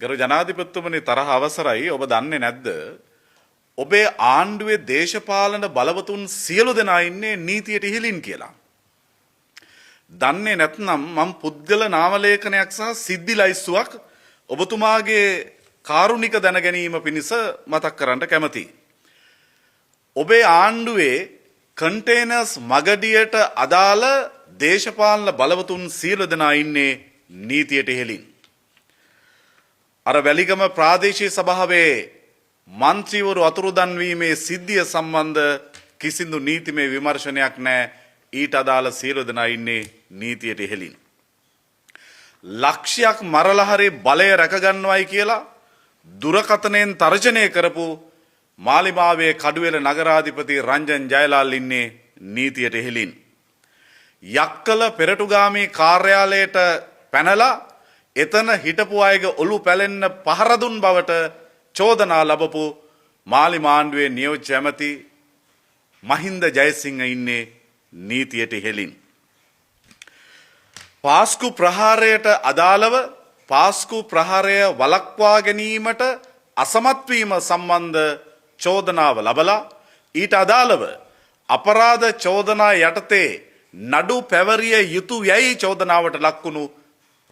ගරු ජනාධිපතිතුමනි තරහ අවසරයි ඔබ දන්නේ නැද්ද ඔබේ ආණ්ඩුවේ දේශපාලන බලවතුන් සියලු දෙනා ඉන්නේ නීතියට ඉහළින් කියලා. දන්නේ නැත්නම් මම පුද්ගල නාම ලේඛනයක් සහ සිද්ධි ලයිස්තුවක් ඔබතුමාගේ කාරුණික දැන ගැනීම පිණිස මතක් කරන්න කැමතියි. ඔබේ ආණ්ඩුවේ කන්ටේනර්ස් මගඩියට අදාළ දේශපාලන බලවතුන් සියලු දෙනා ඉන්නේ නීතියට ඉහළින්. අර වැලිගම ප්‍රාදේශීය සභාවේ මන්ත්‍රීවරු අතුරුදන් වීමේ සිද්ධිය සම්බන්ධ කිසිදු නීතිමය විමර්ශනයක් නැහැ. ඊට අදාළ සියලු දෙනා ඉන්නේ නීතියට ඉහළින්. ලක්ෂයක් මරලා හරි බලය රැකගන්නවයි කියලා දුරකථනයෙන් තර්ජනය කරපු මාලිමාවේ කඩුවෙල නගරාධිපති රංජන් ජයලාල් ඉන්නේ නීතියට ඉහළින්. යක්කල පෙරටුගාමී කාර්යාලයට පැනලා එතන හිටපු අයගේ ඔලු පැලෙන්න පහර දුන් බවට චෝදනා ලැබපු මාලිමාණ්ඩුවේ නියෝජ්‍ය ඇමති මහින්ද ජයසිංහ ඉන්නේ නීතියට ඉහළින්. පාස්කු ප්‍රහාරයට අදාළව පාස්කු ප්‍රහාරය වළක්වා ගැනීමට අසමත් වීම සම්බන්ධ චෝදනාව ලබලා ඊට අදාළව අපරාධ චෝදනා යටතේ නඩු පැවරිය යුතු යයි චෝදනාවට ලක්වුණු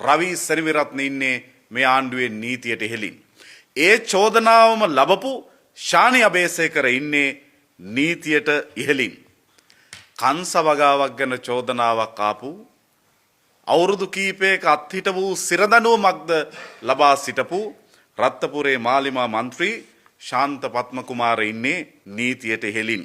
රවි සෙනවිරත්න ඉන්නේ මේ ආණ්ඩුවේ නීතියට ඉහළින්. ඒ චෝදනාවම ලබපු ශානි අබේසේකර ඉන්නේ නීතියට ඉහළින්. කංශ වගාවක් ගැන චෝදනාවක් ආපු අවුරුදු කීපයක අත්හිට වූ සිරදනුවමක්ද ලබා සිටපු රත්නපුරේ මාලිමා මන්ත්‍රී ශාන්ත පත්මකුමාර ඉන්නේ නීතියට ඉහළින්.